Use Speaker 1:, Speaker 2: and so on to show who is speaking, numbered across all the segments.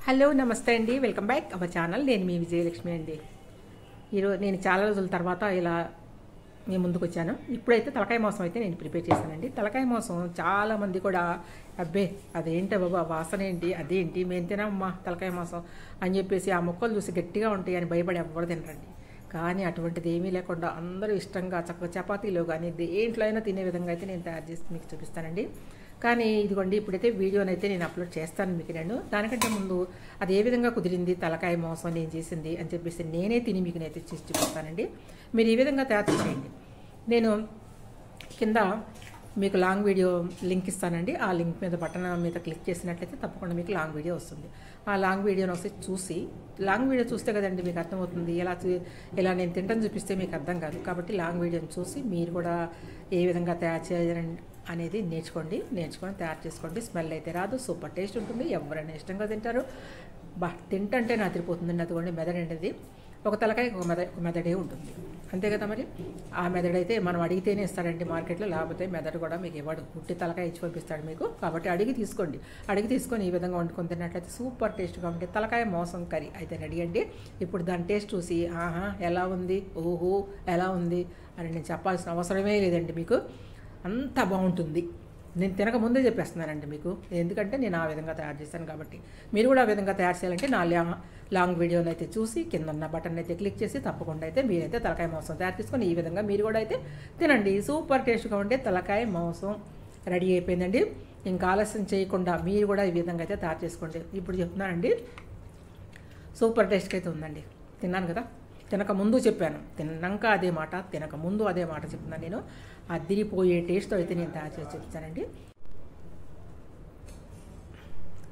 Speaker 1: Hello నమస్తే అండి, welcome back our channel. నేను మీ విజయలక్ష్మి అండి. ఈరోజు నేను చాలా రోజుల తర్వాత ఇలా మీ ముందుకు వచ్చాను. ఇప్పుడైతే తలకాయ మాంసం అయితే నేను ప్రిపేర్ చేశానండి. తలకాయ మాంసం చాలామంది కూడా అబ్బే అదేంటి బాబా వాసన ఏంటి, అదేంటి మేము తినమ్మా తలకాయ మాంసం అని చెప్పేసి ఆ మొక్కలు చూసి గట్టిగా ఉంటాయి అని భయపడి ఎవ్వరు తినరండి. కానీ అటువంటిది ఏమీ లేకుండా అందరూ ఇష్టంగా చక్కగా చపాతీలో కానీ దేంట్లో అయినా తినే విధంగా అయితే నేను తయారు చేసి మీకు చూపిస్తానండి. కానీ ఇదిగోండి ఇప్పుడైతే వీడియోనైతే నేను అప్లోడ్ చేస్తాను మీకు. దానికంటే ముందు అది ఏ విధంగా కుదిరింది తలకాయ మాంసం నేను చేసింది అని చెప్పేసి నేనే తిని మీకు అయితే చేసి చూపిస్తానండి. మీరు ఈ విధంగా తయారు చేయండి. నేను కింద మీకు లాంగ్ వీడియో లింక్ ఇస్తానండి. ఆ లింక్ మీద బటన్ మీద క్లిక్ చేసినట్లయితే తప్పకుండా మీకు లాంగ్ వీడియో వస్తుంది. ఆ లాంగ్ వీడియోని ఒకసారి చూసి, లాంగ్ వీడియో చూస్తే కదండి మీకు అర్థమవుతుంది. ఇలా నేను తింటాను చూపిస్తే మీకు అర్థం కాదు. కాబట్టి లాంగ్ వీడియోని చూసి మీరు కూడా ఏ విధంగా తయారు చేయాలని అనేది నేర్చుకొని తయారు చేసుకోండి. స్మెల్ అయితే రాదు, సూపర్ టేస్ట్ ఉంటుంది. ఎవరైనా ఇష్టంగా తింటారు. తింటంటే అదిరిపోతుందండి. అదిగోండి మెదడు అనేది ఒక తలకాయ ఒక మెదడే ఉంటుంది, అంతే కదా. మరి ఆ మెదడైతే మనం అడిగితేనే ఇస్తాడండి మార్కెట్లో, లేకపోతే మెదడు కూడా మీకు ఇవ్వడు. పుట్టి తలకాయ ఇచ్చి పంపిస్తాడు మీకు. కాబట్టి అడిగి తీసుకొని ఈ విధంగా వండుకొని తిన్నట్లయితే సూపర్ టేస్ట్గా ఉంటే తలకాయ మాంసం కర్రీ అయితే రెడీ అండి. ఇప్పుడు దాని టేస్ట్ చూసి ఆహా ఎలా ఉంది, ఓహో ఎలా ఉంది అని నేను చెప్పాల్సిన అవసరమే లేదండి. మీకు అంత బాగుంటుంది. నేను తినక ముందే చెప్పేస్తున్నానండి మీకు, ఎందుకంటే నేను ఆ విధంగా తయారు చేశాను. కాబట్టి మీరు కూడా ఆ విధంగా తయారు చేయాలంటే నా లాంగ్ వీడియోని అయితే చూసి కింద ఉన్న బటన్ అయితే క్లిక్ చేసి తప్పకుండా అయితే మీరైతే తలకాయ మాంసం తయారు చేసుకొని ఈ విధంగా మీరు కూడా అయితే తినండి. సూపర్ టేస్ట్గా ఉంటే తలకాయ మాంసం రెడీ అయిపోయిందండి. ఇంకా ఆలస్యం చేయకుండా మీరు కూడా ఈ విధంగా అయితే తయారు చేసుకోండి. ఇప్పుడు చెప్తున్నానండి, సూపర్ టేస్ట్గా అయితే ఉందండి. తిన్నాను కదా, తినక ముందు చెప్పాను, తిన్నాక అదే మాట, తినక ముందు అదే మాట చెప్తున్నాను నేను. అదిరిపోయే టేస్ట్తో అయితే నేను తయారు చేసి చెప్తానండి.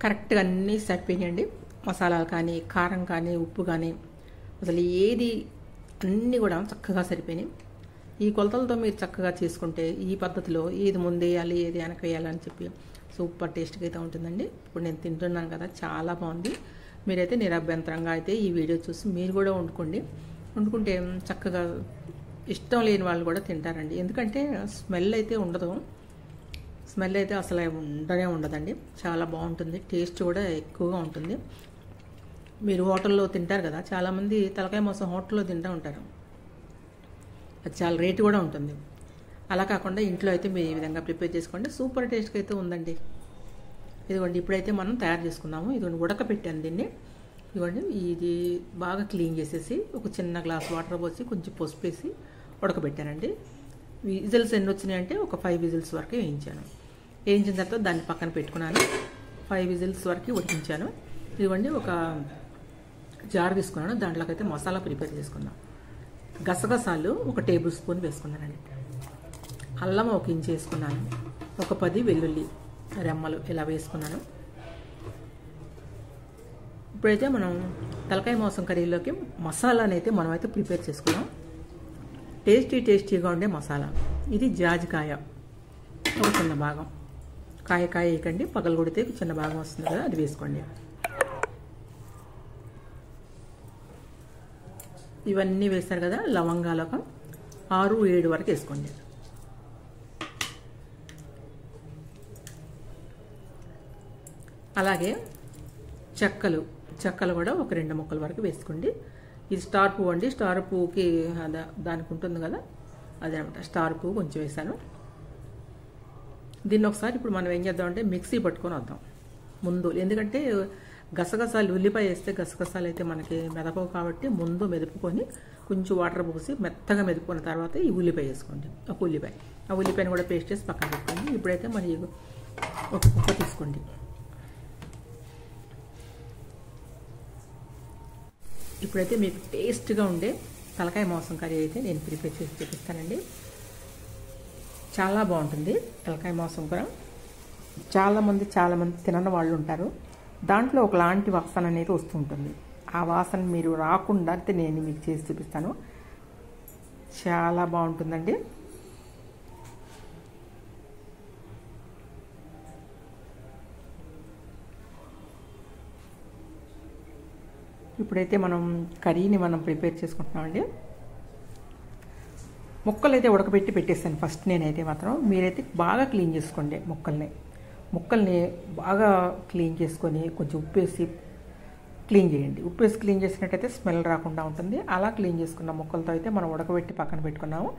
Speaker 1: కరెక్ట్గా అన్నీ సరిపోయినాయండి. మసాలాలు కానీ, కారం కానీ, ఉప్పు కానీ, అసలు ఏది అన్నీ కూడా చక్కగా సరిపోయినాయి. ఈ కొలతలతో మీరు చక్కగా చేసుకుంటే ఈ పద్ధతిలో ఏది ముందు వేయాలి ఏది వెనక వేయాలని చెప్పి సూపర్ టేస్ట్గా అయితే ఉంటుందండి. ఇప్పుడు నేను తింటున్నాను కదా, చాలా బాగుంది. మీరైతే నిరభ్యంతరంగా అయితే ఈ వీడియో చూసి మీరు కూడా వండుకుంటే చక్కగా ఇష్టం లేని వాళ్ళు కూడా తింటారండి. ఎందుకంటే స్మెల్ అయితే ఉండదు, స్మెల్ అయితే అసలు ఉండదండి. చాలా బాగుంటుంది, టేస్ట్ కూడా ఎక్కువగా ఉంటుంది. మీరు హోటల్లో తింటారు కదా, చాలామంది తలకాయ మాంసం హోటల్లో తింటూ ఉంటారు, అది చాలా రేటు కూడా ఉంటుంది. అలా కాకుండా ఇంట్లో అయితే మీరు ఈ విధంగా ప్రిపేర్ చేసుకోండి. సూపర్ టేస్ట్గా అయితే ఉందండి. ఇదిగోండి ఇప్పుడైతే మనం తయారు చేసుకున్నాము. ఇదిగోండి ఉడకపెట్టాను దీన్ని. ఇదిగోండి ఇది బాగా క్లీన్ చేసేసి ఒక చిన్న గ్లాస్ వాటర్ పోసి కొంచెం పసుపు వేసి ఉడకబెట్టానండి. విజిల్స్ ఎన్ని వచ్చినాయంటే ఒక 5 విజిల్స్ వరకు వేయించిన తర్వాత దాన్ని పక్కన పెట్టుకున్నాను. 5 విజిల్స్ వరకు ఉడికించాను. ఇదిగోండి ఒక జార్ తీసుకున్నాను, దాంట్లోకి అయితే మసాలా ప్రిపేర్ చేసుకున్నాను. గసగసాలు ఒక టేబుల్ స్పూన్ వేసుకున్నానండి. అల్లం ఒక ఇంచు వేసుకున్నాను. ఒక 10 వెల్లుల్లి రెమ్మలు ఇలా వేసుకున్నాను. ఇప్పుడైతే మనం తలకాయ మాంసం కర్రీలోకి మసాలాని అయితే మనమైతే ప్రిపేర్ చేసుకున్నాం. టేస్టీగా ఉండే మసాలా ఇది. జాజికాయ ఒక చిన్న భాగం, కాయ వేయకండి, పగలు కొడితే చిన్న భాగం వస్తుంది కదా, అది వేసుకోండి. ఇవన్నీ వేస్తారు కదా, లవంగాలు ఒక 6-7 వరకు వేసుకోండి. అలాగే చెక్కలు కూడా ఒక 2 ముక్కల వరకు వేసుకోండి. ఇది స్టార్ పువ్వు అండి. స్టార్ పువ్వుకి దానికి ఉంటుంది కదా, అదేనమాట. స్టార్ పువ్వు కొంచెం వేసాను. దీన్ని ఒకసారి ఇప్పుడు మనం ఏం చేద్దామంటే మిక్సీ పట్టుకొని వద్దాం ముందు. ఎందుకంటే గసగసాలు, ఉల్లిపాయ వేస్తే గసగసాలు అయితే మనకి మెదపవు కాబట్టి ముందు మెదుపుకొని కొంచెం వాటర్ పోసి మెత్తగా మెదుపుకున్న తర్వాత ఈ ఉల్లిపాయ వేసుకోండి. ఆ ఉల్లిపాయను కూడా పేస్ట్ చేసి పక్కన పెట్టుకోండి. ఇప్పుడైతే మరి ఒక కుక్క తీసుకోండి. ఇప్పుడైతే మీకు టేస్ట్గా ఉండే తలకాయ మాంసం కర్రీ అయితే నేను ప్రిపేర్ చేసి చూపిస్తానండి. చాలా బాగుంటుంది తలకాయ మాంసం కూడా. చాలామంది తినని వాళ్ళు ఉంటారు. దాంట్లో ఒకలాంటి వాసన అనేది వస్తుంటుంది. ఆ వాసన మీరు రాకుండా అయితే నేను మీకు చేసి చూపిస్తాను. చాలా బాగుంటుందండి. ఇప్పుడైతే మనం కర్రీని ప్రిపేర్ చేసుకుంటున్నామండి. ముక్కలు అయితే ఉడకబెట్టి పెట్టేస్తాను ఫస్ట్ నేనైతే మాత్రం. మీరైతే బాగా క్లీన్ చేసుకోండి ముక్కల్ని బాగా క్లీన్ చేసుకొని కొంచెం ఉప్పు వేసి క్లీన్ చేయండి. ఉప్పు వేసి క్లీన్ చేసినట్టయితే స్మెల్ రాకుండా ఉంటుంది. అలా క్లీన్ చేసుకున్న ముక్కలతో అయితే మనం ఉడకబెట్టి పక్కన పెట్టుకున్నాము.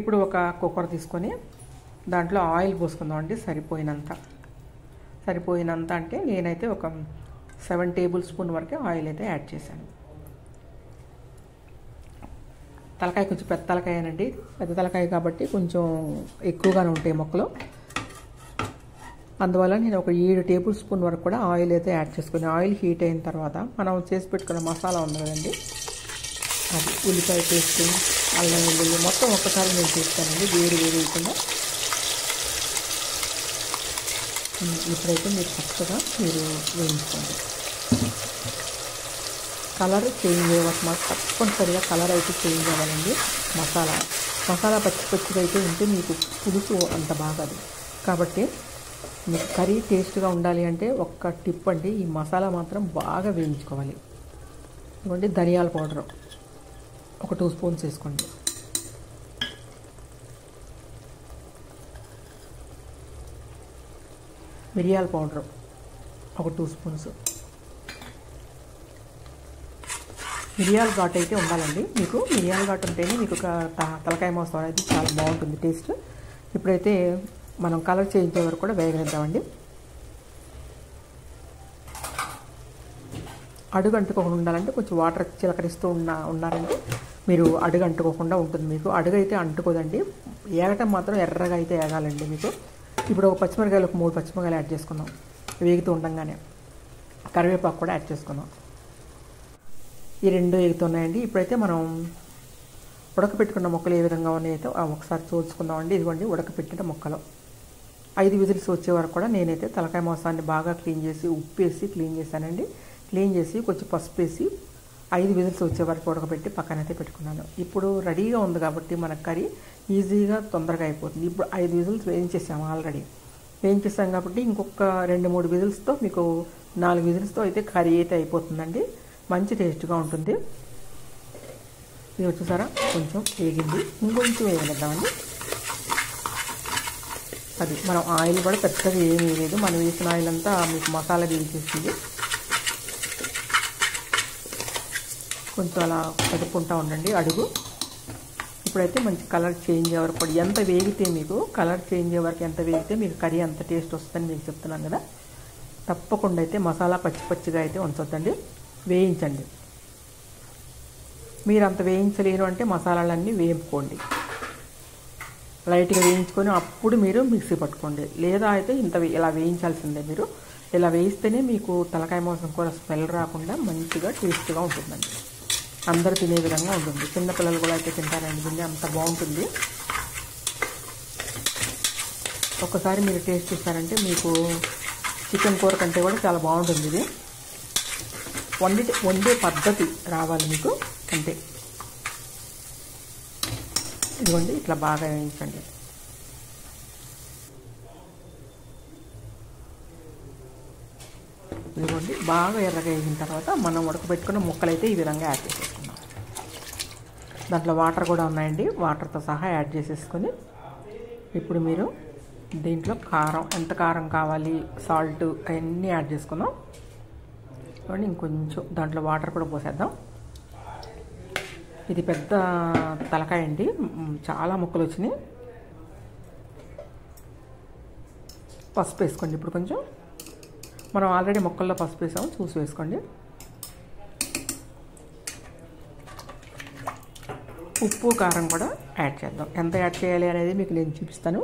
Speaker 1: ఇప్పుడు ఒక కుక్కర్ తీసుకొని దాంట్లో ఆయిల్ పోసుకుందాం అండి. సరిపోయినంత అంటే నేనైతే ఒక 7 టేబుల్ స్పూన్ వరకే ఆయిల్ అయితే యాడ్ చేశాను. తలకాయ కొంచెం పెద్ద తలకాయనండి, పెద్ద తలకాయ కాబట్టి కొంచెం ఎక్కువగానే ఉంటాయి ముక్కలు. అందువల్ల నేను ఒక 7 టేబుల్ స్పూన్ వరకు కూడా ఆయిల్ అయితే యాడ్ చేసుకుని, ఆయిల్ హీట్ అయిన తర్వాత మనం చేసి పెట్టుకున్న మసాలా ఉంది కదండి, అది ఉల్లిపాయ పేస్ట్, అల్లం వెల్లుల్లి మొత్తం ఒక్కసారి నేను చేస్తానండి, వేడి వేయకుండా. ఇప్పుడైతే మీరు చక్కగా వేయించుకోండి. కలర్ చేంజ్ అయ్యేవాటి మాకు తప్పనిసరిగా కలర్ అయితే చేంజ్ అవ్వాలండి. మసాలా పచ్చిగా అయితే ఉంటే మీకు పులుసు అంత బాగదు. కాబట్టి మీకు కర్రీ టేస్ట్గా ఉండాలి అంటే ఒక్క టిప్ అండి, ఈ మసాలా మాత్రం బాగా వేయించుకోవాలి. ఇవ్వండి, ధనియాల పౌడర్ ఒక 2 స్పూన్స్ వేసుకోండి. మిరియాల పౌడర్ ఒక 2 స్పూన్స్. మిరియాల ఘాటు అయితే ఉండాలండి. మీకు మిరియాల ఘాటు ఉంటేనే మీకు తలకాయ మాంసం అనేది చాలా బాగుంటుంది టేస్ట్. ఇప్పుడైతే మనం కలర్ చేంజ్ అయ్యే వరకు కూడా వేగనిద్దామండి. అడుగు అంటుకోకుండా ఉండాలంటే కొంచెం వాటర్ చిలకరిస్తూ ఉన్నారంటే మీరు అడుగు అంటుకోకుండా ఉంటుంది. మీకు అడుగు అయితే అంటుకోదండి, ఏగటం మాత్రం ఎర్రగా అయితే ఏగాలండి మీకు. ఇప్పుడు ఒక పచ్చిమిరకాయలు, ఒక 3 పచ్చిమిరకాయలు యాడ్ చేసుకుందాం. వేగుతూ ఉండగానే కరివేపాకు కూడా యాడ్ చేసుకుందాం. ఈ 2 వేగుతున్నాయండి. ఇప్పుడైతే మనం ఉడకపెట్టుకున్న ముక్కలు ఏ విధంగా ఉన్నాయో ఒకసారి చూసుకుందామండి. ఇదిగోండి ఉడకపెట్టిన ముక్కలు. 5 విజిల్స్ వచ్చే వరకు కూడా నేనైతే తలకాయ మాంసాన్ని బాగా క్లీన్ చేసి ఉప్పు వేసి క్లీన్ చేశానండి. క్లీన్ చేసి కొంచెం పసుపు వేసి 5 విజిల్స్ వచ్చే వరకు ఉడకబెట్టి పక్కనైతే పెట్టుకున్నాను. ఇప్పుడు రెడీగా ఉంది కాబట్టి మన కర్రీ ఈజీగా తొందరగా అయిపోతుంది. ఇప్పుడు 5 విజిల్స్ వేయించేసాము, ఆల్రెడీ వేయించేసాం కాబట్టి ఇంకొక 2-3 విజిల్స్తో మీకు 4 విజిల్స్తో అయితే కర్రీ అయితే అయిపోతుందండి. మంచి టేస్ట్గా ఉంటుంది. ఇది వచ్చేసారా కొంచెం వేగింది, ఇంకొంచెం వేయనిద్దామండి. అది మనం ఆయిల్ కూడా పెద్దగా ఏమీ వేయలేదు, మనం వేసిన ఆయిల్ అంతా మీకు మసాలా పీల్చేసింది. కొంచెం అలా కదుపుకుంటూ ఉండండి అడుగు. ఇప్పుడైతే మంచి కలర్ చేంజ్ అయ్యే వరకు కూడా ఎంత వేగితే మీకు కలర్ చేంజ్ అయ్యే వరకు ఎంత వేగితే మీకు కర్రీ అంత టేస్ట్ వస్తుందని మీకు చెప్తున్నాను కదా. తప్పకుండా అయితే మసాలా పచ్చిగా అయితే ఉంచొద్దండి, వేయించండి. మీరు అంత వేయించలేరు అంటే మసాలాలన్నీ వేపుకోండి, లైట్గా వేయించుకొని అప్పుడు మీరు మిక్సీ పట్టుకోండి. లేదా అయితే ఇలా వేయించాల్సిందే. మీరు ఇలా వేయిస్తేనే మీకు తలకాయ మాంసం కూర స్మెల్ రాకుండా మంచిగా టేస్ట్గా ఉంటుందండి. అందరూ తినే విధంగా ఉంటుంది. చిన్నపిల్లలు కూడా అయితే తింటారండి, దీన్ని అంత బాగుంటుంది. ఒక్కసారి మీరు టేస్ట్ చూస్తారంటే మీకు చికెన్ కూర కంటే కూడా చాలా బాగుంటుంది. ఇది వండే పద్ధతి రావాలి మీకు అంతే. ఇదిగోండి ఇట్లా బాగా వేయించండి. ఇదిగోండి బాగా ఎర్రగా వేసిన తర్వాత మనం ఉడకబెట్టుకున్న ముక్కలైతే ఈ విధంగా యాడ్ చేసేసుకున్నాం. దాంట్లో వాటర్ కూడా ఉన్నాయండి, వాటర్తో సహా యాడ్ చేసేసుకొని ఇప్పుడు మీరు దీంట్లో కారం, ఎంత కారం కావాలి, సాల్ట్ అవన్నీ యాడ్ చేసుకుందాం. చూడండి ఇంకొంచెం దాంట్లో వాటర్ కూడా పోసేద్దాం. ఇది పెద్ద తలకాయ అండి, చాలా ముక్కలు వచ్చినాయి. పసుపు వేసుకోండి. ఇప్పుడు కొంచెం మనం ఆల్రెడీ ముక్కల్లో పసుపు వేసాము, చూసి వేసుకోండి. ఉప్పు కారం కూడా యాడ్ చేద్దాం. ఎంత యాడ్ చేయాలి అనేది మీకు నేను చూపిస్తాను.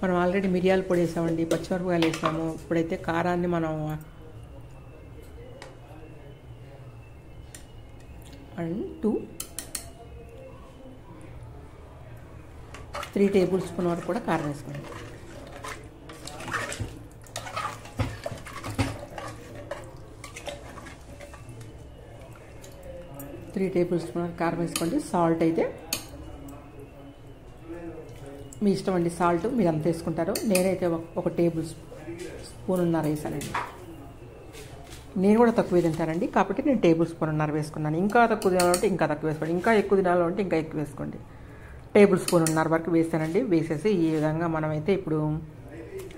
Speaker 1: మనం ఆల్రెడీ మిరియాల పొడి వేసామండి, పచ్చిమిరపకాయలు వేసాము. ఇప్పుడైతే కారాన్ని మనం 3 టేబుల్ స్పూన్ వరకు కూడా కారం వేసుకోండి. కారం వేసుకోండి. సాల్ట్ అయితే మీ ఇష్టం అండి, సాల్ట్ మీరు ఎంత వేసుకుంటారో. నేనైతే 1 టేబుల్ స్పూన్ వేసానండి. నేను కూడా తక్కువ తింటానండి కాబట్టి నేను 1 టేబుల్ స్పూన్ వేసుకున్నాను. ఇంకా తక్కువ తినాలంటే ఇంకా తక్కువ వేసుకోండి, ఇంకా ఎక్కువ తినాలంటే ఇంకా ఎక్కువ వేసుకోండి. 1 టేబుల్ స్పూన్ వరకు వేసానండి. వేసేసి ఈ విధంగా మనమైతే ఇప్పుడు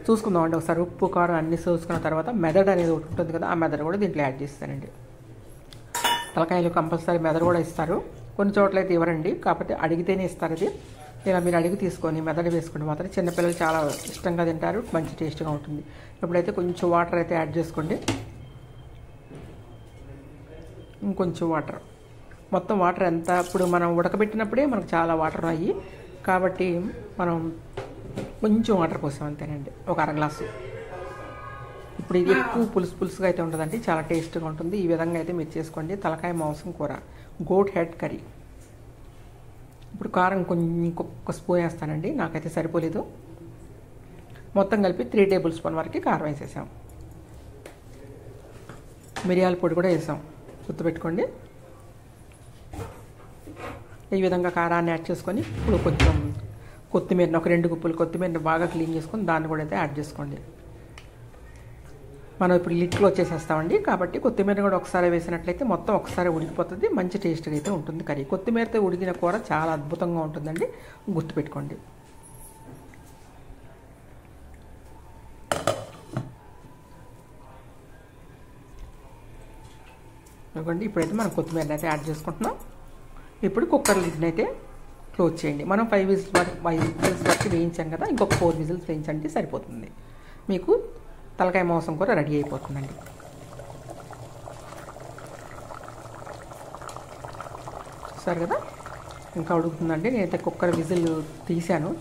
Speaker 1: చూసుకుందామండి ఒకసారి. ఉప్పు కారం అన్నీ చూసుకున్న తర్వాత మెదడు అనేది ఒకటి ఉంటుంది కదా, ఆ మెదడు కూడా దీంట్లో యాడ్ చేస్తానండి. తలకాయలు కంపల్సరీ మెదడు కూడా ఇస్తారు, కొన్ని చోట్ల అయితే ఇవ్వరండి, కాకపోతే అడిగితేనే ఇస్తారు. ఇది ఇలా మీరు అడిగి తీసుకొని మెదడు వేసుకుంటే మాత్రం చిన్నపిల్లలు చాలా ఇష్టంగా తింటారు, మంచి టేస్ట్గా ఉంటుంది. ఇప్పుడైతే కొంచెం వాటర్ అయితే యాడ్ చేసుకోండి, ఇంకొంచెం వాటర్. మొత్తం వాటర్ ఎంత, ఇప్పుడు మనం ఉడకబెట్టినప్పుడే మనకు చాలా వాటర్ అయ్యి, కాబట్టి మనం కొంచెం వాటర్ పోసాం అంతేనండి, ఒక అర గ్లాసు. ఇప్పుడు ఇది ఎక్కువ పులుసుగా అయితే ఉంటుందండి, చాలా టేస్ట్గా ఉంటుంది. ఈ విధంగా అయితే మీరు చేసుకోండి. తలకాయ మాంసం కూర, గోట్ హెడ్ కర్రీ. ఇప్పుడు కారం ఇంకొక స్పూన్ వేస్తానండి, నాకైతే సరిపోలేదు. మొత్తం కలిపి 3 టేబుల్ స్పూన్ వరకు కారం వేసేసాం. మిరియాల పొడి కూడా వేసాం, గుర్తుపెట్టుకోండి. ఈ విధంగా కారాన్ని యాడ్ చేసుకొని ఇప్పుడు కొంచెం కొత్తిమీర, ఒక 2 గుప్పులు కొత్తిమీరని బాగా క్లీన్ చేసుకొని దాన్ని కూడా అయితే యాడ్ చేసుకోండి. మనం ఇప్పుడు లిట్లో వచ్చేసేస్తామండి, కాబట్టి కొత్తిమీర కూడా ఒకసారి వేసినట్లయితే మొత్తం ఒకసారి ఉడికిపోతుంది, మంచి టేస్ట్గా అయితే ఉంటుంది కర్రీ. కొత్తిమీరతో ఉడికిన కూర చాలా అద్భుతంగా ఉంటుందండి, గుర్తుపెట్టుకోండి. ఇవ్వండి, ఇప్పుడైతే మనం కొత్తిమీరని అయితే యాడ్ చేసుకుంటున్నాం. ఇప్పుడు కుక్కర్ లిడ్ని అయితే క్లోజ్ చేయండి. మనం 5 విజిల్స్ వరకు వేయించాం కదా, ఇంకొక 4 విజిల్స్ వేయించండి సరిపోతుంది. మీకు తలకాయ మాంసం కూర రెడీ అయిపోతుందండి. చూసారు కదా, ఇంకా ఉడుకుతుందండి. నేనైతే కుక్కర్ విజిల్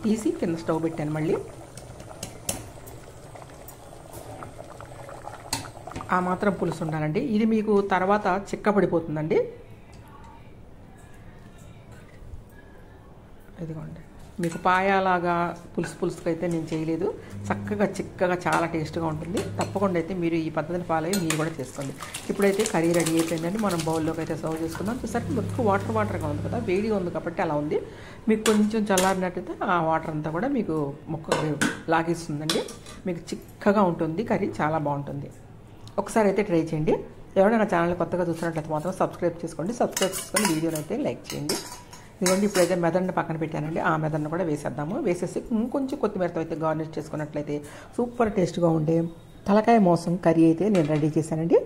Speaker 1: తీసి కింద స్టవ్ పెట్టాను. మళ్ళీ ఆ మాత్రం పులుసు ఉండాలండి, ఇది మీకు తర్వాత చిక్కపడిపోతుందండి. ఇదిగోండి, మీకు పాయాలాగా పులుసుగా అయితే నేను చేయలేదు, చక్కగా చిక్కగా చాలా టేస్ట్గా ఉంటుంది. తప్పకుండా అయితే మీరు ఈ పద్ధతిని ఫాలో అయ్యి మీరు కూడా చేసుకోండి. ఇప్పుడైతే కర్రీ రెడీ అయిపోయిందండి, మనం బౌల్లోకి అయితే సర్వ్ చేసుకుందాం. చూసారు, మొత్తం వాటర్గా ఉంది కదా, వేడిగా ఉంది కాబట్టి అలా ఉంది. మీకు కొంచెం చల్లారినట్టయితే ఆ వాటర్ అంతా కూడా మీకు ముక్క లాగిస్తుందండి, మీకు చిక్కగా ఉంటుంది కర్రీ, చాలా బాగుంటుంది. ఒకసారి అయితే ట్రై చేయండి. ఎవరైనా ఛానల్ కొత్తగా చూస్తున్నట్లయితే మాత్రం సబ్స్క్రైబ్ చేసుకొని వీడియోని అయితే లైక్ చేయండి. ఇదిగోండి, ఇప్పుడైతే మెదడుని పక్కన పెట్టానండి, ఆ మెదడుని కూడా వేసేద్దాము. వేసేసి ఇంకొంచెం కొత్తిమీరతో అయితే గార్నిష్ చేసుకున్నట్లయితే సూపర్ టేస్ట్గా ఉండే తలకాయ మాంసం కర్రీ అయితే నేను రెడీ చేశానండి.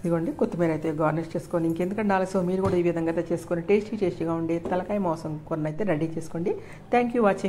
Speaker 1: ఇదిగోండి, కొత్తిమీర అయితే గార్నిష్ చేసుకొని ఇంకెందుకంటే ఆలస్యం, మీరు కూడా ఈ విధంగా అయితే చేసుకొని టేస్టీగా ఉండే తలకాయ మాంసం కూరని అయితే రెడీ చేసుకోండి. Thank you watching.